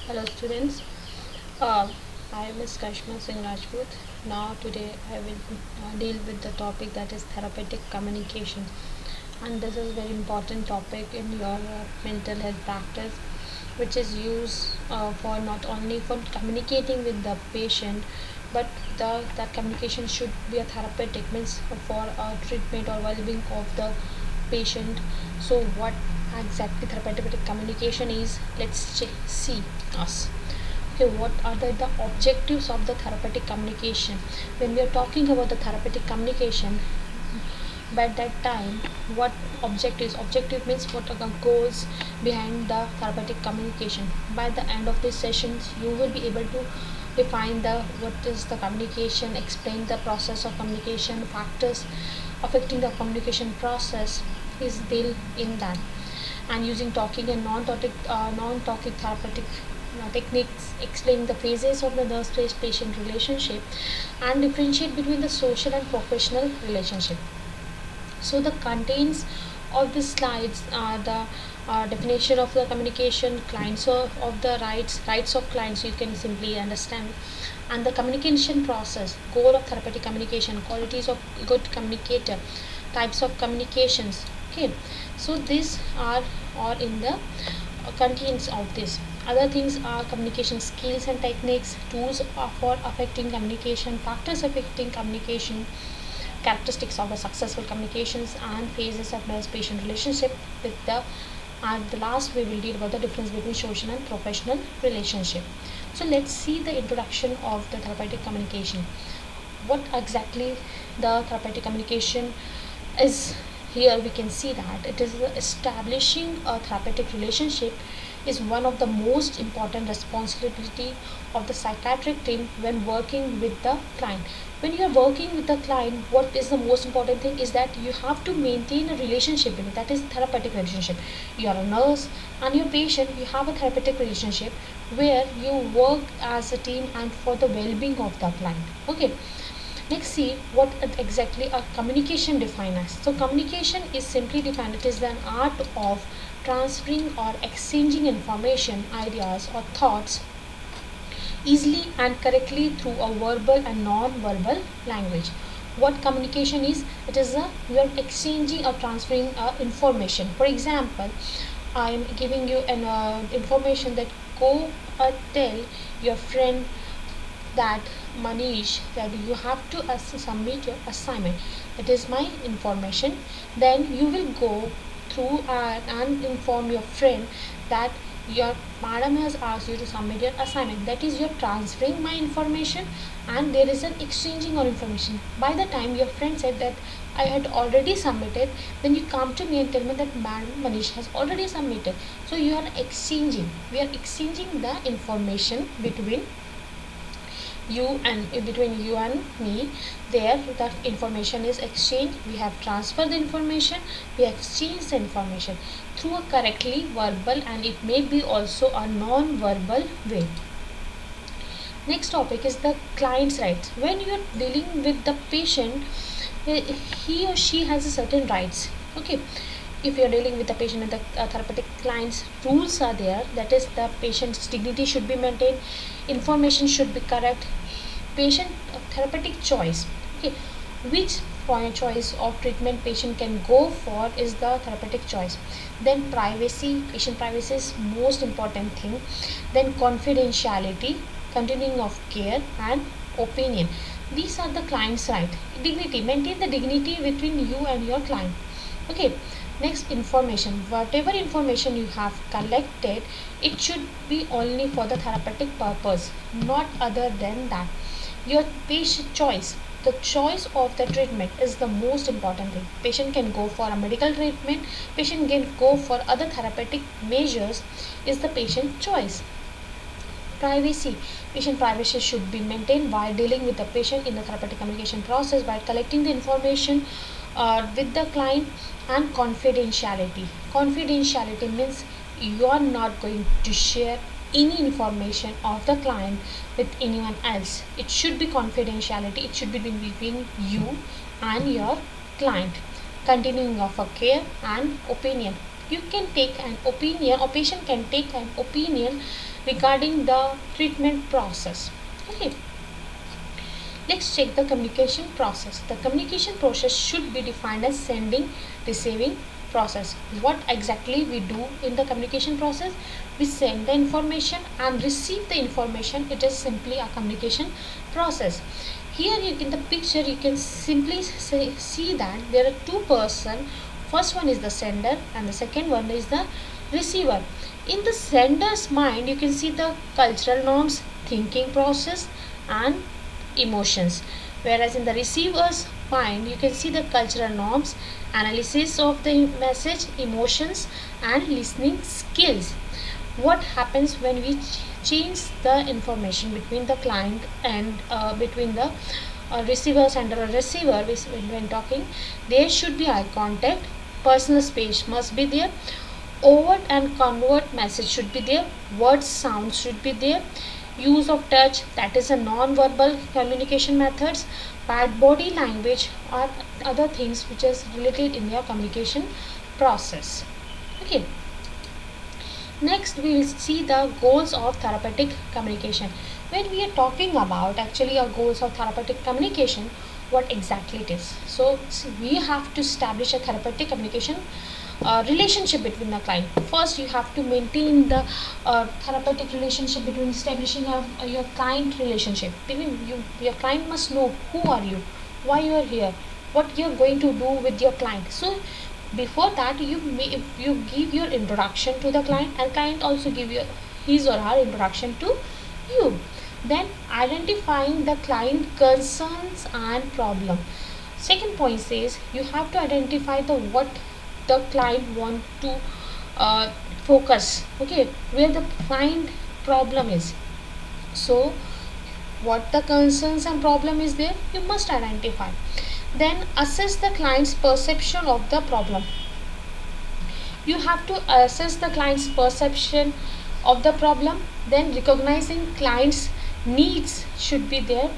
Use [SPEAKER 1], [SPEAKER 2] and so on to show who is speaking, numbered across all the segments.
[SPEAKER 1] Hello students, uh, I am Ms. Kashma Singh Rajput. Now today I will deal with the topic that is therapeutic communication, and this is very important topic in your mental health practice, which is used for not only for communicating with the patient, but that communication should be a therapeutic, means for treatment or well-being of the patient. So what exactly therapeutic communication is, let's see us. Okay, what are the objectives of the therapeutic communication? When we are talking about the therapeutic communication, by that time, what objective means what are the goals behind the therapeutic communication. By the end of this sessions, you will be able to define the what is the communication, explain the process of communication, factors affecting the communication process is deal in that, and using talking and non-talking therapeutic techniques, explain the phases of the nurse patient relationship and differentiate between the social and professional relationship. So the contents of the slides are the definition of the communication, clients of the rights of clients, you can simply understand, and the communication process, goal of therapeutic communication, qualities of good communicator, types of communications. Okay, so these are all in the contents of this. Other things are communication skills and techniques, tools for affecting communication, factors affecting communication, characteristics of the successful communications, and phases of nurse patient relationship with the, and the last we will deal about the difference between social and professional relationship. So let's see the introduction of the therapeutic communication. What exactly the therapeutic communication is? Here we can see that it is establishing a therapeutic relationship is one of the most important responsibility of the psychiatric team when working with the client. When you are working with the client, what is the most important thing is that you have to maintain a relationship with it, that is therapeutic relationship. You are a nurse and your patient, you have a therapeutic relationship where you work as a team and for the well-being of the client. Okay, next see what exactly a communication defined as. So communication is simply defined, it is an art of transferring or exchanging information, ideas or thoughts easily and correctly through a verbal and non-verbal language. What communication is? It is a you are exchanging or transferring information. For example, I am giving you an information that go tell your friend that Manish that you have to submit your assignment. That is my information. Then you will go through and inform your friend that your madam has asked you to submit your assignment. That is, you're transferring my information and there is an exchanging of information. By the time your friend said that I had already submitted, then you come to me and tell me that madam Manish has already submitted. So you are exchanging. We are exchanging the information between you and between you and me. There that information is exchanged, we have transferred the information, we exchanged the information through a correctly verbal and it may be also a non-verbal way. Next topic is the client's rights. When you are dealing with the patient, he or she has a certain rights. Okay, if you are dealing with the patient and the therapeutic clients, rules are there, that is the patient's dignity should be maintained, information should be correct, patient therapeutic choice. Okay, which point choice of treatment patient can go for is the therapeutic choice. Then privacy, patient privacy is most important thing. Then confidentiality, continuing of care, and opinion. These are the client's right. Dignity, maintain the dignity between you and your client. Okay, next information, whatever information you have collected, it should be only for the therapeutic purpose, not other than that. Your patient choice, the choice of the treatment is the most important thing. Patient can go for a medical treatment, patient can go for other therapeutic measures, is the patient choice. Privacy, patient privacy should be maintained while dealing with the patient in the therapeutic communication process by collecting the information with the client. And confidentiality means you are not going to share any information of the client with anyone else. It should be confidentiality, it should be between you and your client. Continuing of a care and opinion, you can take an opinion or patient can take an opinion regarding the treatment process. Okay, let's check the communication process. The communication process should be defined as sending, receiving process. What exactly we do in the communication process? We send the information and receive the information. It is simply a communication process. Here in the picture you can simply see that there are two persons. First one is the sender and the second one is the receiver. In the sender's mind you can see the cultural norms, thinking process and emotions, whereas in the receiver's mind you can see the cultural norms, analysis of the message, emotions and listening skills. What happens when we change the information between the client and between the receiver, sender or receiver? When talking, there should be eye contact, personal space must be there, overt and covert message should be there, words sounds should be there, use of touch, that is a non-verbal communication methods, bad body language or other things which is related in your communication process. Okay, next we will see the goals of therapeutic communication. When we are talking about actually our goals of therapeutic communication, what exactly it is? So we have to establish a therapeutic communication relationship between the client. First you have to maintain the therapeutic relationship between establishing your client relationship. Your client must know who are you, why you are here, what you are going to do with your client. So before that you give your introduction to the client and client also give you his or her introduction to you. Then identifying the client concerns and problem. Second point says you have to identify the what the client want to focus. Okay, where the client problem is. So what the concerns and problem is there, you must identify. Then assess the client's perception of the problem. You have to assess the client's perception of the problem. Then recognizing client's needs should be there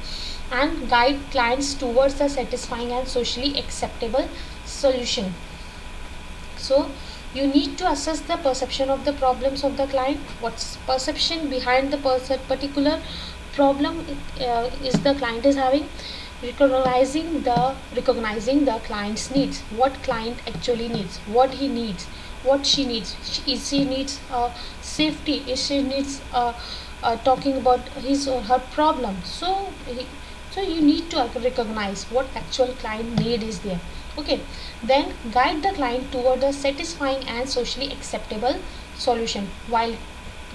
[SPEAKER 1] and guide clients towards a satisfying and socially acceptable solution. So you need to assess the perception of the problems of the client. What's perception behind the particular problem is the client is having. Recognizing the client's needs. What client actually needs, what he needs, what she needs. Is she needs safety, is she needs talking about his or her problem. So you need to recognize what actual client need is there. Okay, then guide the client toward a satisfying and socially acceptable solution. While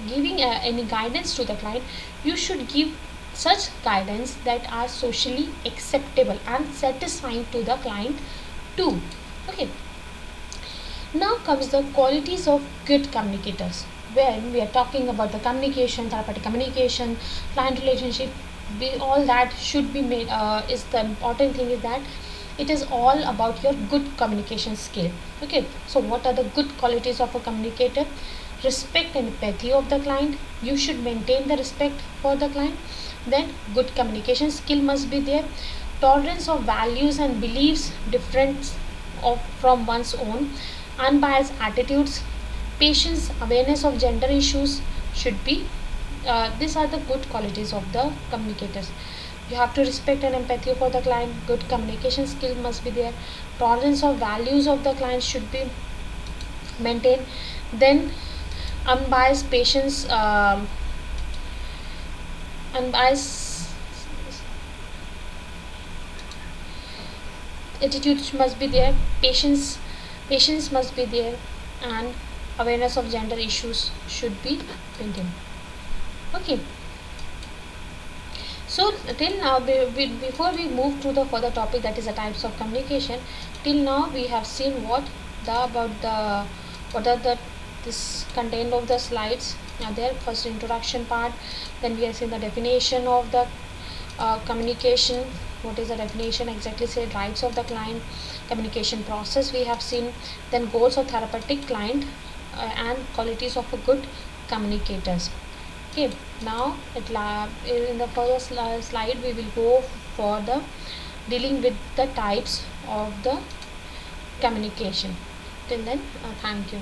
[SPEAKER 1] giving any guidance to the client, you should give such guidance that are socially acceptable and satisfying to the client too. Okay, now comes the qualities of good communicators. When we are talking about the communication, therapeutic communication, client relationship, all that should be made is the important thing is that it is all about your good communication skill. Okay, so what are the good qualities of a communicator? Respect and empathy of the client. You should maintain the respect for the client. Then good communication skill must be there. Tolerance of values and beliefs different from one's own. Unbiased attitudes. Patience, awareness of gender issues should be these are the good qualities of the communicators. You have to respect and empathy for the client. Good communication skill must be there. Tolerance of values of the client should be maintained. Then unbiased patience, unbiased attitude must be there. Patience must be there, and awareness of gender issues should be maintained. Okay, so till now before we move to the further topic, that is the types of communication, till now we have seen what are the this content of the slides are there. First introduction part, then we have seen the definition of the communication. What is the definition exactly? Say rights of the client, communication process we have seen, then goals of therapeutic client and qualities of a good communicators. Okay, now in the first slide we will go for the dealing with the types of the communication. Till then, thank you.